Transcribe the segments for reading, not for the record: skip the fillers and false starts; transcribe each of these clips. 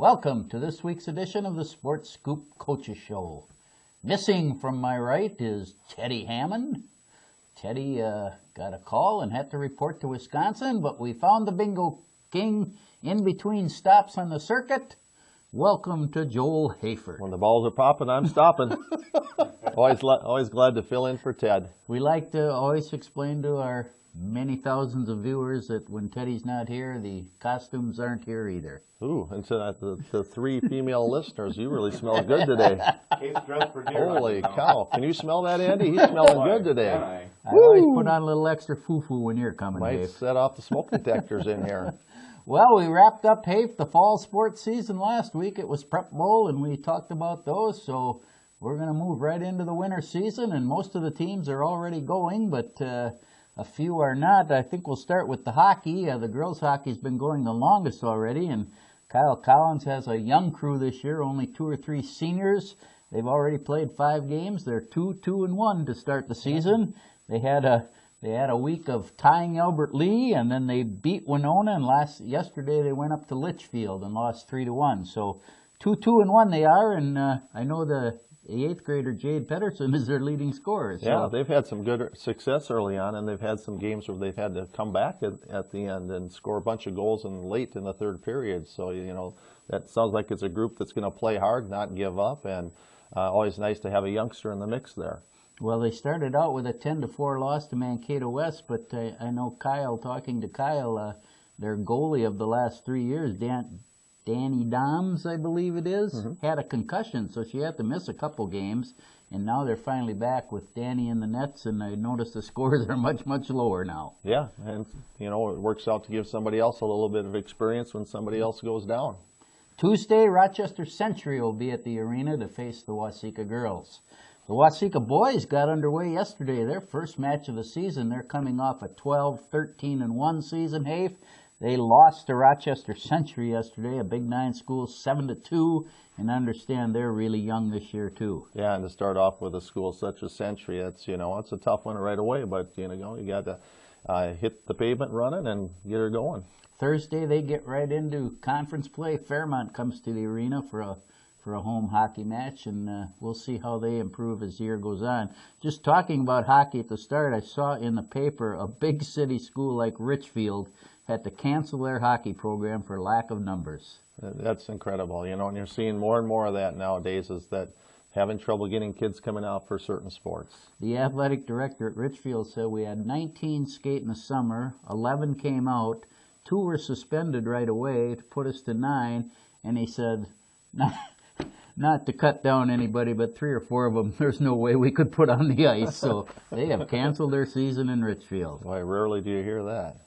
Welcome to this week's edition of the Sports Scoop Coaches Show. Missing from my right is Teddy Hammond. Teddy got a call and had to report to Wisconsin, but we found the Bingo King in between stops on the circuit. Welcome to Joel Hayford. When the balls are popping, I'm stopping. Always glad to fill in for Ted. We like to always explain to our many thousands of viewers that when Teddy's not here, the costumes aren't here either. Ooh, and to the three female listeners, you really smell good today. Holy cow. Can you smell that, Andy? He's smelling good today. I always put on a little extra foo-foo when you're coming, Might Dave. set off the smoke detectors in here. Well, we wrapped up, Hafe, the fall sports season last week. It was Prep Bowl, and we talked about those, so we're going to move right into the winter season, and most of the teams are already going, but a few are not. I think we'll start with the hockey. The girls' hockey's been going the longest already, and Kyle Collins has a young crew this year, only 2 or 3 seniors. They've already played 5 games. They're 2-2-1 to start the season. They had a week of tying Albert Lee, and then they beat Winona, and yesterday they went up to Litchfield and lost 3-1. So 2-2-1 they are, and I know the 8th grader Jade Pedersen is their leading scorer. So. Yeah, they've had some good success early on, and they've had some games where they've had to come back at the end and score a bunch of goals late in the third period. So, that sounds like it's a group that's going to play hard, not give up, and always nice to have a youngster in the mix there. Well, they started out with a 10-4 loss to Mankato West, but I know talking to Kyle, their goalie of the last 3 years, Danny Doms, I believe it is, had a concussion, so she had to miss a couple games, and now they're finally back with Danny in the nets, and I noticed the scores are much, much lower now. Yeah, and, it works out to give somebody else a little bit of experience when somebody else goes down. Tuesday, Rochester Century will be at the arena to face the Waseca girls. The Waseca boys got underway yesterday, their first match of the season. They're coming off a 12-13-1 season, Hafe. They lost to Rochester Century yesterday, a Big 9 school, 7-2, and understand they're really young this year too. Yeah, and to start off with a school such as Century, it's it's a tough one right away, but you got to hit the pavement running and get her going. Thursday they get right into conference play. Fairmont comes to the arena for a home hockey match, and we'll see how they improve as the year goes on. Just talking about hockey at the start, I saw in the paper a big city school like Richfield had to cancel their hockey program for lack of numbers. That's incredible, and you're seeing more and more of that nowadays, is that having trouble getting kids coming out for certain sports. The athletic director at Richfield said we had 19 skate in the summer, 11 came out, 2 were suspended right away to put us to 9, and he said, not to cut down anybody, but 3 or 4 of them, there's no way we could put on the ice, so they have canceled their season in Richfield. Why, rarely do you hear that.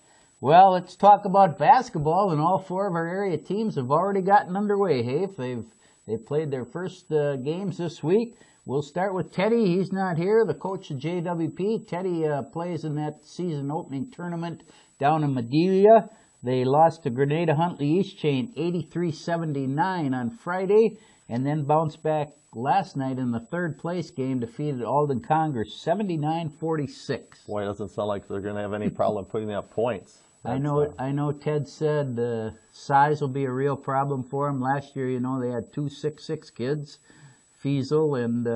Well, let's talk about basketball, and all 4 of our area teams have already gotten underway, Hafe. They've played their first games this week. We'll start with Teddy. He's not here, the coach of JWP. Teddy plays in that season opening tournament down in Madelia. They lost to Grenada Huntley East Chain 83-79 on Friday, and then bounced back last night in the 3rd place game, defeated Alden Conger 79-46. Boy, it doesn't sound like they're going to have any problem putting up points. I know Ted said size will be a real problem for them. Last year, they had 2 6'6" kids, Fiesel and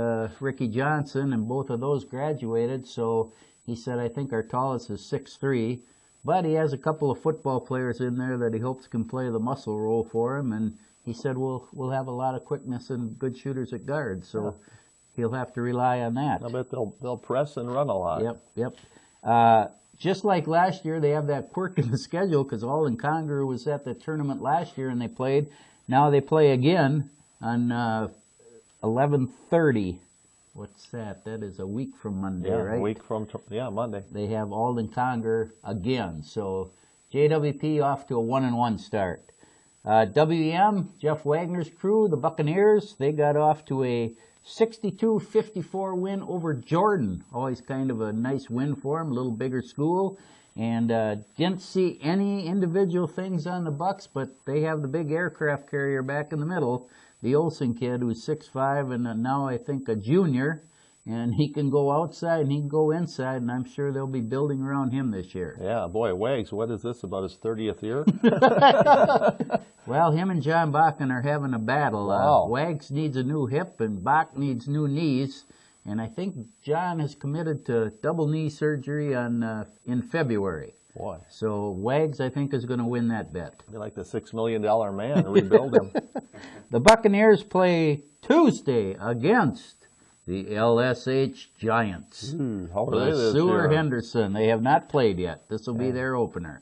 Ricky Johnson, and both of those graduated. So he said, I think our tallest is 6'3", but he has a couple of football players in there that he hopes can play the muscle role for him, and he said we'll have a lot of quickness and good shooters at guard, so he'll have to rely on that. I bet they'll press and run a lot. Yep. Just like last year, they have that quirk in the schedule because Alden Conger was at the tournament last year and they played. Now they play again on 11:30. What's that? That is a week from Monday, right? A week from Monday. They have Alden Conger again. So JWP off to a 1-1 start. WM, Jeff Wagner's crew, the Buccaneers, they got off to a 62-54 win over Jordan. Always kind of a nice win for them, a little bigger school. And didn't see any individual things on the Bucks, but they have the big aircraft carrier back in the middle, the Olsen kid, who's 6'5", and now I think a junior. and he can go outside and he can go inside, and I'm sure they'll be building around him this year. Yeah, boy, Wags, what is this, about his 30th year? Well, him and John Bakken are having a battle. Wow. Wags needs a new hip, and Bach needs new knees, and I think John is committed to double knee surgery in February. Boy. So Wags, I think, is going to win that bet. Be like the $6 million man, rebuild him. The Buccaneers play Tuesday against the LSH Giants. How are they this Sewer year? Henderson. They have not played yet. This will be their opener.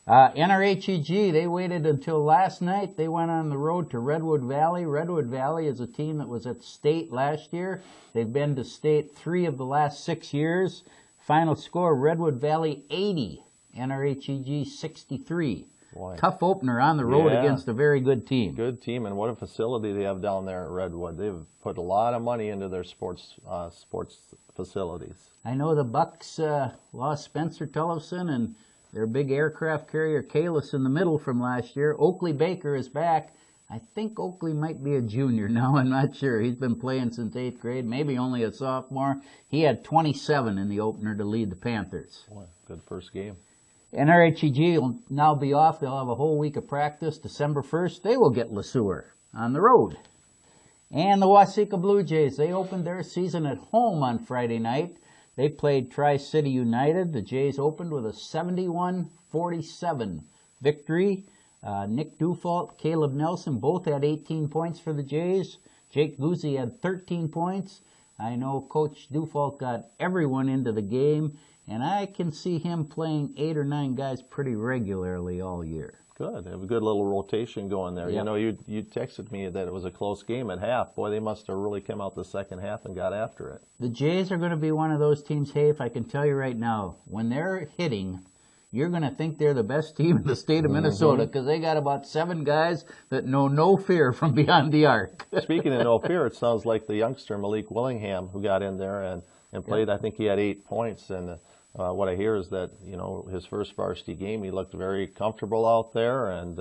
NRHEG, they waited until last night. They went on the road to Redwood Valley. Redwood Valley is a team that was at state last year. They've been to state 3 of the last 6 years. Final score, Redwood Valley 80, NRHEG 63. Boy. Tough opener on the road against a very good team. Good team, and what a facility they have down there at Redwood. They've put a lot of money into their sports facilities. I know the Bucks lost Spencer Tullifson and their big aircraft carrier Kalis in the middle from last year. Oakley Baker is back. I think Oakley might be a junior now. I'm not sure. He's been playing since 8th grade, maybe only a sophomore. He had 27 in the opener to lead the Panthers. Boy, good first game. NRHEG will now be off. They'll have a whole week of practice. December 1st, they will get Le Sueur on the road. And the Waseca Blue Jays, they opened their season at home on Friday night. They played Tri-City United. The Jays opened with a 71-47 victory. Nick Dufault, Caleb Nelson both had 18 points for the Jays. Jake Guzzi had 13 points. I know Coach Dufault got everyone into the game, and I can see him playing 8 or 9 guys pretty regularly all year. Good. They have a good little rotation going there. Yep. You know, you texted me that it was a close game at half. Boy, they must have really come out the second half and got after it. The Jays are going to be one of those teams, Hafe, I can tell you right now, when they're hitting, you're going to think they're the best team in the state of Minnesota because they got about 7 guys that know no fear from beyond the arc. Speaking of no fear, it sounds like the youngster Malik Willingham who got in there and played, I think he had 8 points. And what I hear is that, you know, his first varsity game, he looked very comfortable out there, and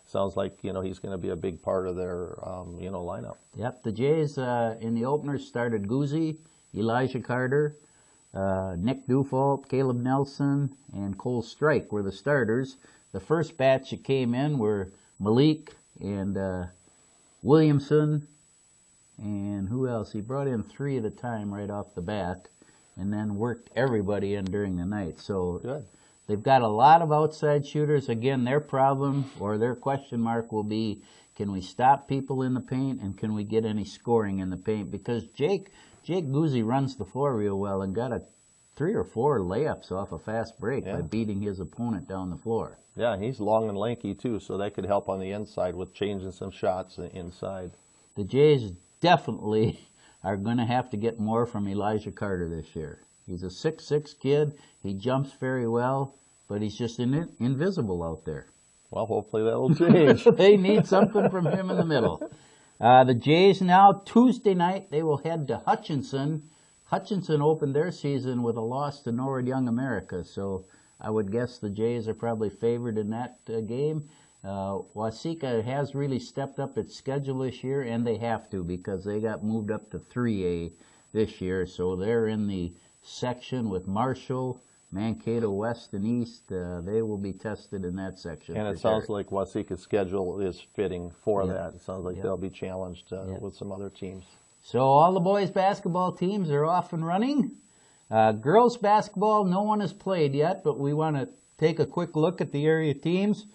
sounds like, you know, he's going to be a big part of their, you know, lineup. Yep, the Jays in the openers started Guzzi, Elijah Carter, Nick Dufault, Caleb Nelson, and Cole Strike were the starters. The first batch that came in were Malik and Williamson, and who else? He brought in 3 at a time right off the bat, and then worked everybody in during the night. So good. They've got a lot of outside shooters. Again, their problem or their question mark will be, can we stop people in the paint and can we get any scoring in the paint? Because Jake Guzzi runs the floor real well and got 3 or 4 layups off a fast break by beating his opponent down the floor. Yeah, he's long and lanky too, so that could help on the inside with changing some shots inside. The Jays definitely are going to have to get more from Elijah Carter this year. He's a 6'6" kid. He jumps very well, but he's just invisible out there. Well, hopefully that'll change. They need something from him in the middle. The Jays now, Tuesday night, they will head to Hutchinson. Hutchinson opened their season with a loss to Norwood Young America, so I would guess the Jays are probably favored in that game. Waseca has really stepped up its schedule this year, and they have to because they got moved up to 3A this year, so they're in the section with Marshall, Mankato West and East. They will be tested in that section. And it sounds like Waseca's schedule is fitting for that. It sounds like they'll be challenged with some other teams. So all the boys basketball teams are off and running. Girls basketball, no one has played yet, but we want to take a quick look at the area teams.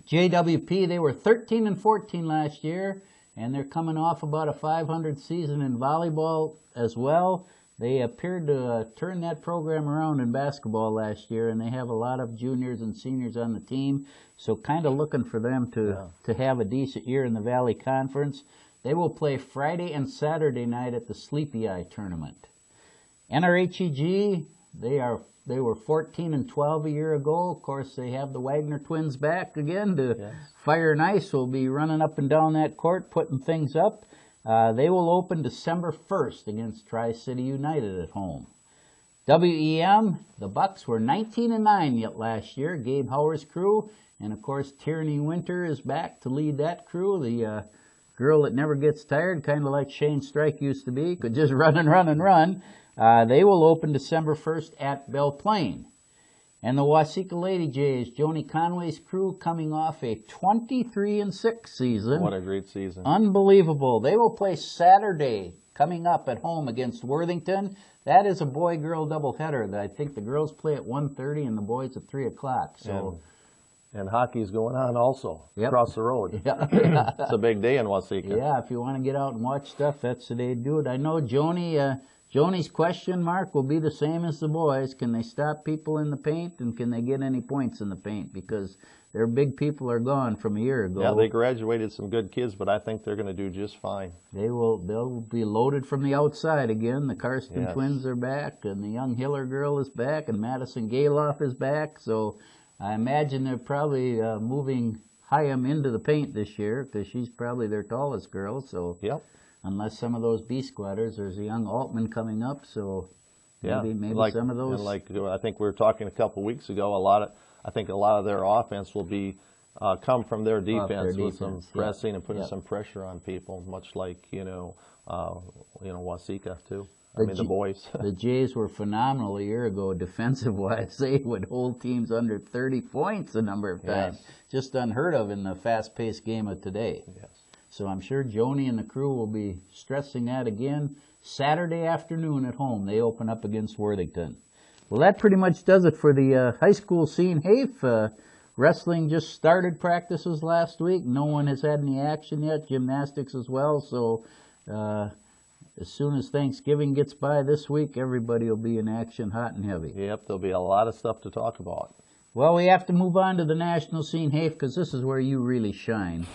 JWP, they were 13-14 last year, and they're coming off about a 500 season in volleyball as well. They appeared to turn that program around in basketball last year, and they have a lot of juniors and seniors on the team, so kind of looking for them to have a decent year in the Valley Conference. They will play Friday and Saturday night at the Sleepy Eye Tournament. NRHEG, they were 14-12 a year ago. Of course, they have the Wagner twins back again to Fire and Ice. Will be running up and down that court, putting things up. They will open December 1st against Tri-City United at home. WEM, the Bucks were 19-9 yet last year, Gabe Hauer's crew. And, of course, Tierney Winter is back to lead that crew. The girl that never gets tired, kind of like Shane Strike used to be, could just run and run and run. They will open December 1st at Belle Plaine. And the Waseca Lady Jays, Joni Conway's crew, coming off a 23-6 season. What a great season. Unbelievable. They will play Saturday coming up at home against Worthington. That is a boy-girl doubleheader. I think the girls play at 1:30 and the boys at 3 o'clock. So, and hockey's going on also across the road. Yeah. It's a big day in Waseca. Yeah, if you want to get out and watch stuff, that's the day to do it. I know Joni's question mark will be the same as the boys. Can they stop people in the paint, and can they get any points in the paint? Because their big people are gone from a year ago. Yeah, they graduated some good kids, but I think they're going to do just fine. They'll be loaded from the outside again. The Karsten twins are back, and the young Hiller girl is back, and Madison Galoff is back. So I imagine they're probably moving Hyam into the paint this year, because she's probably their tallest girl. So unless some of those B squatters, there's a young Altman coming up, so maybe like, some of those. And like I think we were talking a couple of weeks ago, I think a lot of their offense will be come from their defense with some pressing and putting some pressure on people, much like Waseca too. The boys. The Jays were phenomenal a year ago defensive-wise. They would hold teams under 30 points a number of times. Just unheard of in the fast-paced game of today. Yes. So I'm sure Joni and the crew will be stressing that again. Saturday afternoon at home, they open up against Worthington. Well, that pretty much does it for the high school scene. Wrestling just started practices last week. No one has had any action yet. Gymnastics as well. So as soon as Thanksgiving gets by this week, everybody will be in action hot and heavy. Yep, there'll be a lot of stuff to talk about. Well, we have to move on to the national scene, because this is where you really shine.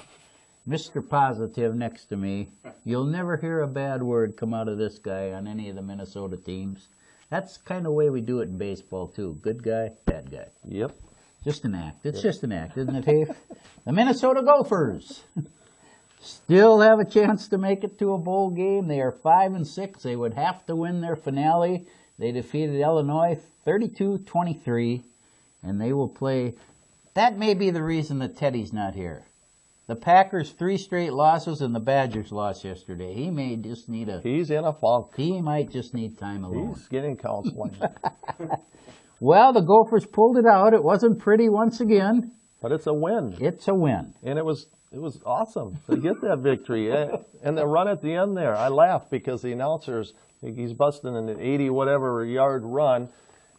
Mr. Positive next to me. You'll never hear a bad word come out of this guy on any of the Minnesota teams. That's the kind of way we do it in baseball, too. Good guy, bad guy. Yep. Just an act. It's just an act, isn't it, Hafe? The Minnesota Gophers still have a chance to make it to a bowl game. They are 5-6. They would have to win their finale. They defeated Illinois 32-23, and they will play. That may be the reason that Teddy's not here. The Packers' 3 straight losses, and the Badgers lost yesterday. He may just need He's in a funk. He might just need time alone. He's getting counseling. Well, the Gophers pulled it out. It wasn't pretty once again. But it's a win. It's a win. And it was awesome to get that victory. And the run at the end there, I laughed because the announcers, he's busting an 80-whatever-yard run,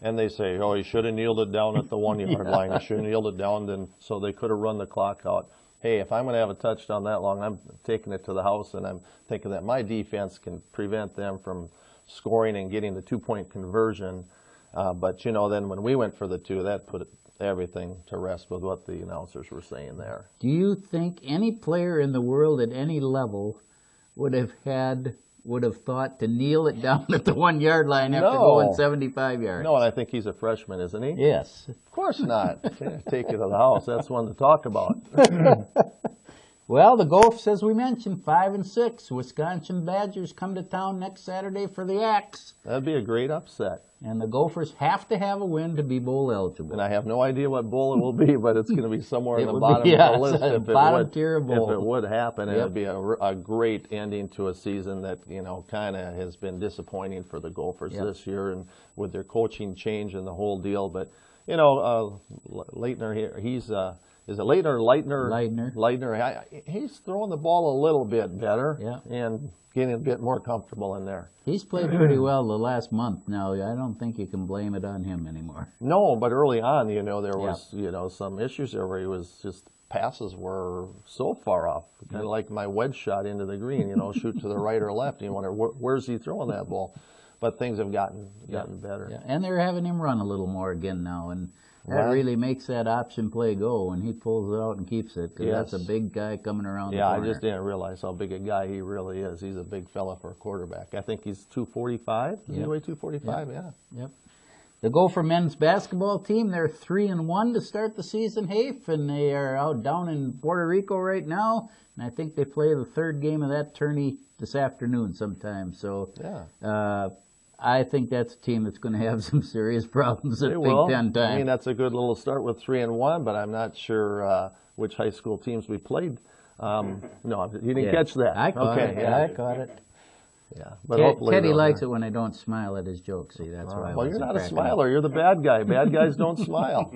and they say, oh, he should have kneeled it down at the 1-yard line. He should have kneeled it down, so they could have run the clock out. Hey, if I'm going to have a touchdown that long, I'm taking it to the house, and I'm thinking that my defense can prevent them from scoring and getting the 2-point conversion. But, then when we went for the 2, that put everything to rest with what the announcers were saying there. Do you think any player in the world at any level would have thought to kneel it down at the 1-yard line after going 75 yards? No, and I think he's a freshman, isn't he? Yes. Of course not. Take it to the house. That's one to talk about. Well, the Gophers, as we mentioned, 5-6. Wisconsin Badgers come to town next Saturday for the Axe. That'd be a great upset. And the Gophers have to have a win to be bowl eligible. And I have no idea what bowl it will be, but it's going to be somewhere in the bottom of the list if it would happen. And it'd be a great ending to a season that, kind of has been disappointing for the Gophers this year, and with their coaching change and the whole deal. But, Leitner here, he's... Is it Leitner? Leitner. He's throwing the ball a little bit better and getting a bit more comfortable in there. He's played pretty well the last month now. I don't think you can blame it on him anymore. No, but early on, there was, some issues there where he was just, passes were so far off. Kind of like my wedge shot into the green, shoot to the right or left. And you wonder, where's he throwing that ball? But things have gotten better. Yeah. And they're having him run a little more again now. And that really makes that option play go when he pulls it out and keeps it, because that's a big guy coming around the corner. I just didn't realize how big a guy he really is. He's a big fella for a quarterback. I think he's 245. Does he weigh 245? Yep. The Gopher men's basketball team, they're 3-1 to start the season, Hafe, and they are out down in Puerto Rico right now. And I think they play the 3rd game of that tourney this afternoon sometime. So I think that's a team that's going to have some serious problems at Big Ten time. That's a good little start with 3-1, but I'm not sure which high school teams we played No, you didn't catch that. I caught okay, it. yeah. I caught it. Yeah, but hopefully Teddy likes it when I don't smile at his jokes. See, that's why. Well, you're not a smiler. You're the bad guy. Bad guys don't smile.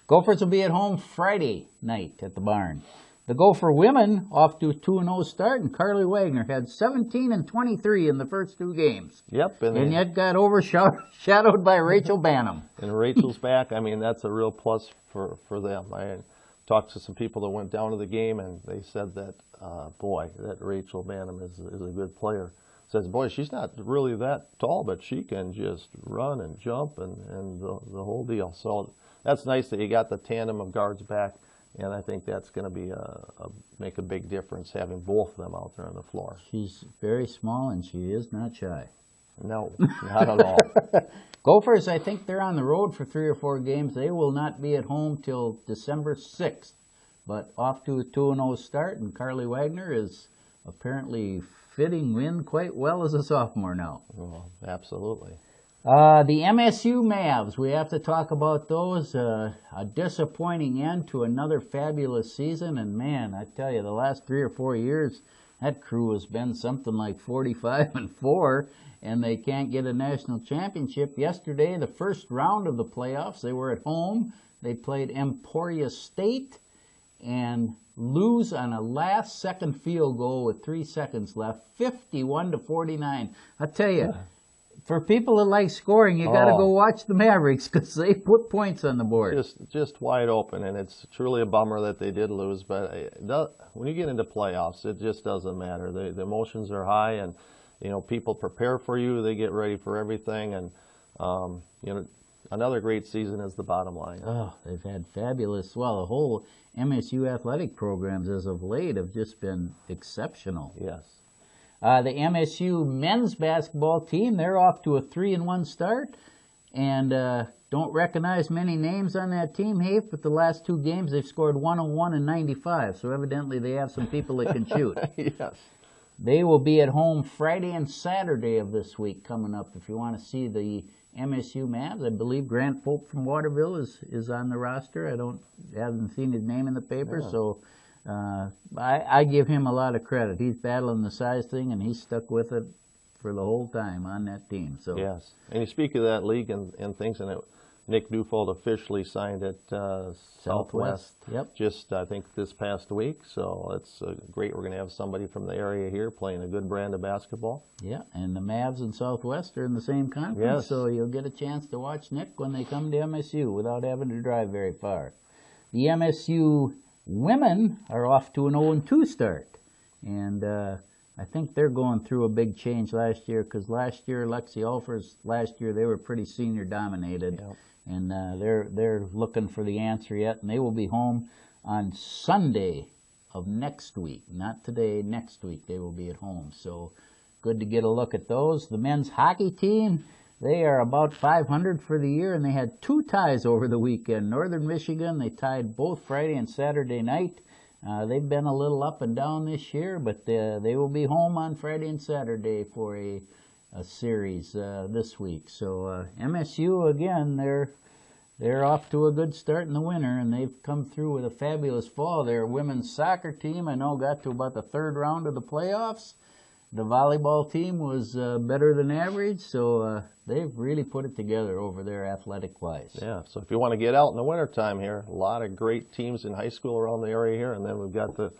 Gophers will be at home Friday night at the barn. The Gopher women off to a 2-0 start, and Carly Wagner had 17 and 23 in the first 2 games. Yep. And yet got overshadowed by Rachel Bannum. And Rachel's back. I mean, that's a real plus for them. I talked to some people that went down to the game, and they said that, boy, that Rachel Bannum is a good player. Says, boy, she's not really that tall, but she can just run and jump and the whole deal. So that's nice that you got the tandem of guards back, and I think that's going to be make a big difference having both of them out there on the floor. She's very small, and she is not shy. No, not at all. Gophers, I think they're on the road for 3 or 4 games. They will not be at home till December 6th, but off to a 2-0 start, and Carly Wagner is apparently fitting in quite well as a sophomore now. Well, absolutely. The MSU Mavs, we have to talk about those. A disappointing end to another fabulous season, and man, I tell you, the last 3 or 4 years, that crew has been something like 45-4, and they can't get a national championship. Yesterday, the first round of the playoffs, they were at home. They played Emporia State and lose on a last-second field goal with 3 seconds left, 51-49. I tell you, for people that like scoring, you got to go watch the Mavericks because they put points on the board. Just wide open, and it's truly a bummer that they did lose. But when you get into playoffs, it just doesn't matter. The emotions are high, and people prepare for you. They get ready for everything, and another great season is the bottom line. Oh, they've had fabulous. Well, the whole MSU athletic programs as of late have just been exceptional. Yes. The MSU men's basketball team, they're off to a 3-1 start, and don't recognize many names on that team, Hafe, but the last 2 games they've scored 101 and 95, so evidently they have some people that can shoot. Yes. They will be at home Friday and Saturday of this week coming up. If you want to see the MSU Mavs, I believe Grant Pope from Waterville is on the roster. Haven't seen his name in the paper, so I give him a lot of credit. He's battling the size thing, and he's stuck with it for the whole time on that team. So yes, and you speak of that league and things, and Nick Dufold officially signed at Southwest. Yep. Just I think this past week. So it's great. We're going to have somebody from the area here playing a good brand of basketball. Yeah, and the Mavs and Southwest are in the same conference, yes. So you'll get a chance to watch Nick when they come to MSU without having to drive very far. The MSU women are off to an 0-2 start, and I think they're going through a big change last year because last year, Lexi Alfers, they were pretty senior dominated, yep. And they're looking for the answer yet, and they will be home on Sunday of next week, not today, next week they will be at home. So good to get a look at those. The men's hockey team, they are about 500 for the year, and they had 2 ties over the weekend. Northern Michigan, they tied both Friday and Saturday night. They've been a little up and down this year, but they will be home on Friday and Saturday for a series this week. So MSU, again, they're off to a good start in the winter, and they've come through with a fabulous fall. Their women's soccer team, I know, got to about the 3rd round of the playoffs. The volleyball team was better than average, so they've really put it together over there athletic-wise. Yeah, so if you want to get out in the wintertime here, a lot of great teams in high school around the area here, and then we've got the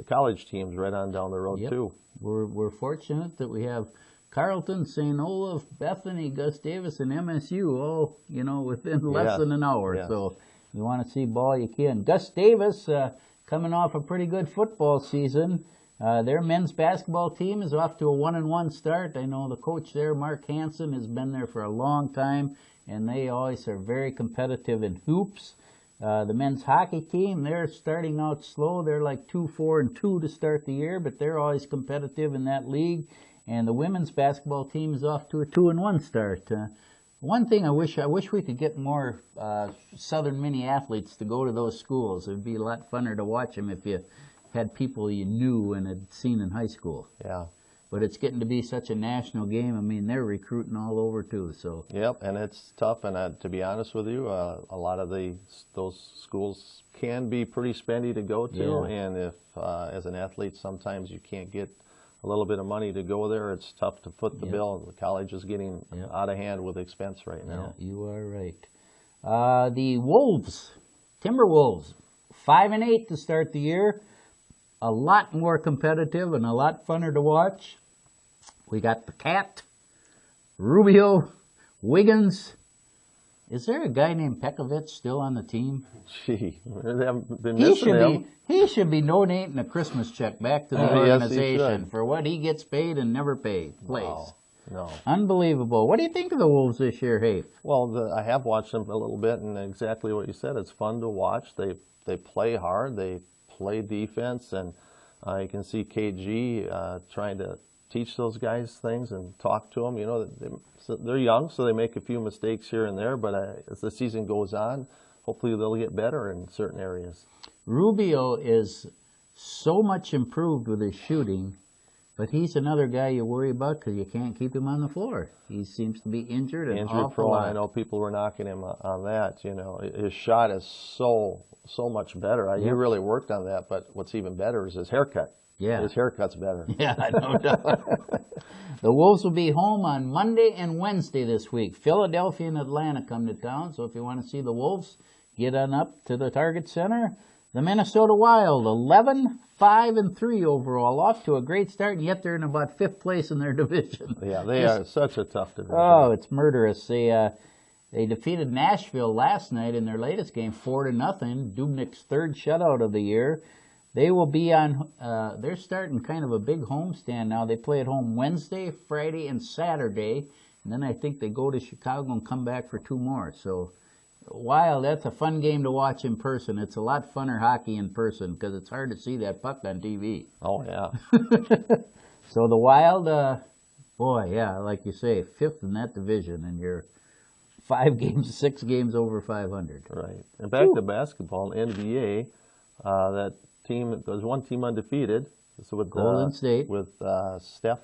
college teams right on down the road, yep. too. We're fortunate that we have Carleton, St. Olaf, Bethany, Gustavus, and MSU all, within less than an hour. Yes. So if you want to see ball, you can. Gustavus, coming off a pretty good football season. Their men's basketball team is off to a 1-1 start. I know the coach there, Mark Hansen, has been there for a long time, and they always are very competitive in hoops. The men's hockey team, they're starting out slow. They're like 2-4-2 to start the year, but they're always competitive in that league. And the women's basketball team is off to a 2-1 start. One thing I wish we could get more Southern Mini athletes to go to those schools. It would be a lot funner to watch them if you had people you knew and had seen in high school. Yeah. But it's getting to be such a national game. I mean, they're recruiting all over too. So. Yep, and it's tough. And to be honest with you, a lot of those schools can be pretty spendy to go to, Yeah. and if as an athlete sometimes you can't get a little bit of money to go there, it's tough to foot the bill. The college is getting out of hand with expense right now. Yeah, you are right. The Wolves, Timberwolves, 5-8 to start the year. A lot more competitive and a lot funner to watch. We got the Cat, Rubio, Wiggins. Is there a guy named Pekovic still on the team? Gee, they haven't been missing him. He should be donating a Christmas check back to the organization for what he gets paid and never plays. No. Unbelievable. What do you think of the Wolves this year, Hafe? Well, I have watched them a little bit, and exactly what you said. It's fun to watch. They play hard. They play defense, and you can see KG trying to teach those guys things and talk to them. You know, they're young, so they make a few mistakes here and there, but as the season goes on, hopefully they'll get better in certain areas. Rubio is so much improved with his shooting, but he's another guy you worry about because you can't keep him on the floor. He seems to be injured an awful lot. I know people were knocking him on that. You know, his shot is so much better. He really worked on that, but what's even better is his haircut. Yeah. His haircut's better. Yeah, no doubt. The Wolves will be home on Monday and Wednesday this week. Philadelphia and Atlanta come to town, so if you want to see the Wolves, get on up to the Target Center. The Minnesota Wild, 11-5-3 overall, off to a great start, and yet they're in about 5th place in their division. Yeah, they are such a tough division. Oh, it's murderous. They defeated Nashville last night in their latest game, 4-0. Dubnik's 3rd shutout of the year. They will be on, they're starting kind of a big homestand now. They play at home Wednesday, Friday, and Saturday. And then I think they go to Chicago and come back for 2 more. So, Wild, that's a fun game to watch in person. It's a lot funner hockey in person because it's hard to see that puck on TV. Oh, yeah. So the Wild, boy, yeah, like you say, 5th in that division, and you're 6 games over 500. Right. And back to basketball, NBA, that team, there's one team undefeated. So with Golden State. With Steph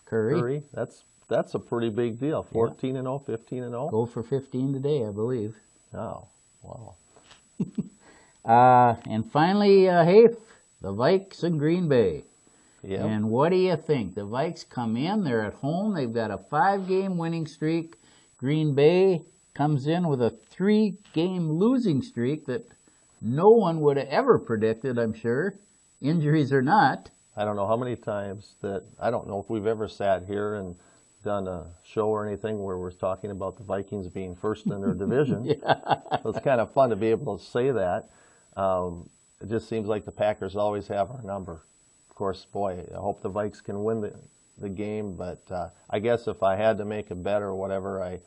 Curry. That's a pretty big deal. 14-0, 15-0. Go for 15 today, I believe. Oh, wow. And finally, Hafe, the Vikes in Green Bay. Yeah. And what do you think? The Vikes come in, they're at home, they've got a 5-game winning streak. Green Bay comes in with a 3-game losing streak that no one would have ever predicted, I'm sure, injuries or not. I don't know how many times I don't know if we've ever sat here and done a show or anything where we're talking about the Vikings being first in their division. So it's kind of fun to be able to say that. It just seems like the Packers always have our number. Of course, boy, I hope the Vikes can win the game, but I guess if I had to make a bet or whatever,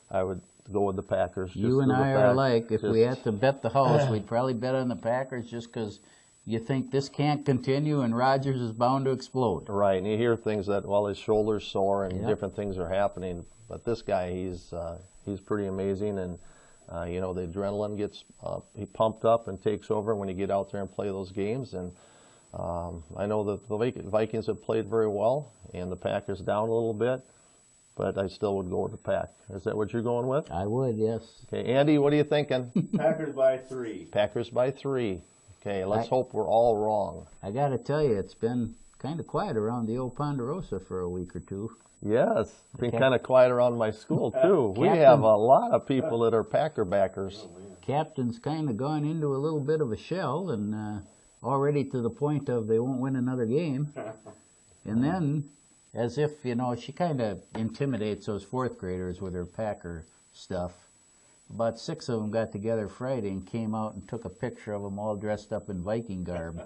I would go with the Packers. You and I are alike. If we had to bet the house, we'd probably bet on the Packers just because you think this can't continue and Rodgers is bound to explode. Right, and you hear things that, well, his shoulder's sore and different things are happening. But this guy, he's pretty amazing, and you know, the adrenaline gets he pumped up and takes over when you get out there and play those games. And I know that the Vikings have played very well, and the Packers down a little bit. But I still would go with the Pack. Is that what you're going with? I would, yes. Okay, Andy, what are you thinking? Packers by 3. Packers by 3. Okay, let's hope we're all wrong. I got to tell you, it's been kind of quiet around the old Ponderosa for a week or two. Yes, it's been kind of quiet around my school, too. We have a lot of people that are Packer backers. Captain's kind of gone into a little bit of a shell and already to the point of they won't win another game. And then, as if, you know, she kind of intimidates those 4th graders with her Packer stuff. About 6 of them got together Friday and came out and took a picture of them all dressed up in Viking garb.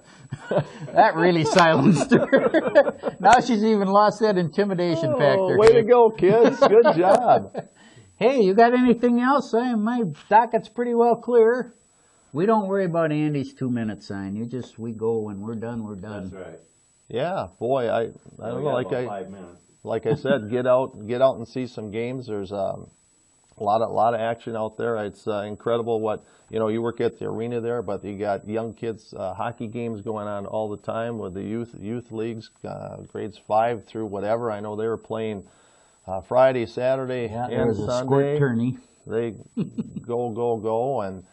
That really silenced her. Now she's even lost that intimidation factor. Way to go, kids. Good job. Hey, you got anything else? My docket's pretty well clear. We don't worry about Andy's 2-minute sign. We go when we're done, we're done. That's right. Yeah, boy, I don't know, about 5 minutes. Like I said, get out and see some games. There's a lot of action out there. It's incredible what, you know, you work at the arena there, but you got young kids hockey games going on all the time with the youth leagues, grades 5 through whatever. I know they were playing Friday, Saturday, and there was Sunday. a squirt tourney. They go, and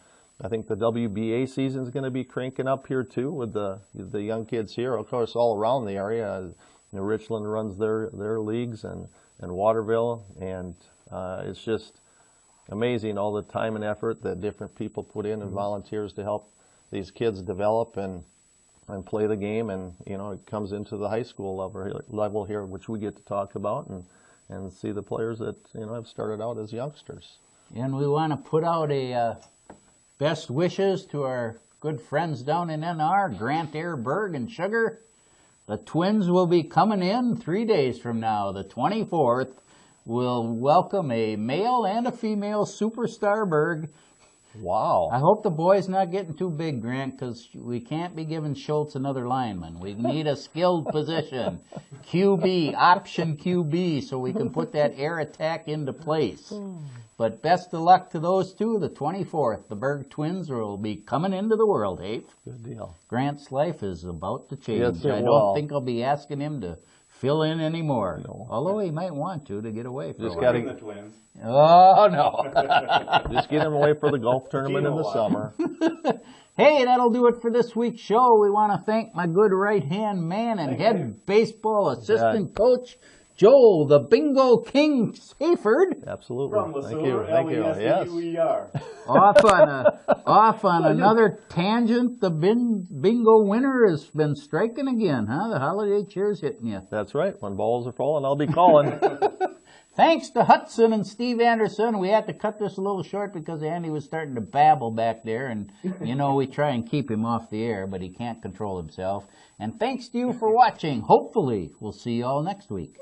I think the WBA season is going to be cranking up here too with the young kids here. Of course, all around the area. Richland runs their leagues and Waterville, and it's just amazing all the time and effort that different people put in and volunteers to help these kids develop and play the game. And it comes into the high school level here, which we get to talk about and see the players that have started out as youngsters. And we want to put out a best wishes to our good friends down in NR, Grant Airberg and Sugar. The Twins will be coming in 3 days from now. The 24th will welcome a male and a female superstar Berg. Wow. I hope the boy's not getting too big, Grant, because we can't be giving Schultz another lineman. We need a skilled position. QB, option QB, so we can put that air attack into place. But best of luck to those two. The 24th, the Berg Twins will be coming into the world, Abe. Good deal. Grant's life is about to change. Yes, it I will. don't think I'll be asking him to fill in anymore. No. Although he might want to get away from Just it. gotta- The Twins. Oh, no. Just get him away for the golf tournament in the summer. Hey, that'll do it for this week's show. We want to thank my good right-hand man and head baseball assistant coach, Joel, the Bingo King Hayford. Absolutely. From Thank you. Lesueur, Thank you. Yes. L-E-S-U-E-R. Off on another tangent. The bingo winner has been striking again, huh? The holiday cheer's hitting you. That's right. When balls are falling, I'll be calling. Thanks to Hudson and Steve Anderson. We had to cut this a little short because Andy was starting to babble back there, and we try and keep him off the air, but he can't control himself. And thanks to you for watching. Hopefully, we'll see you all next week.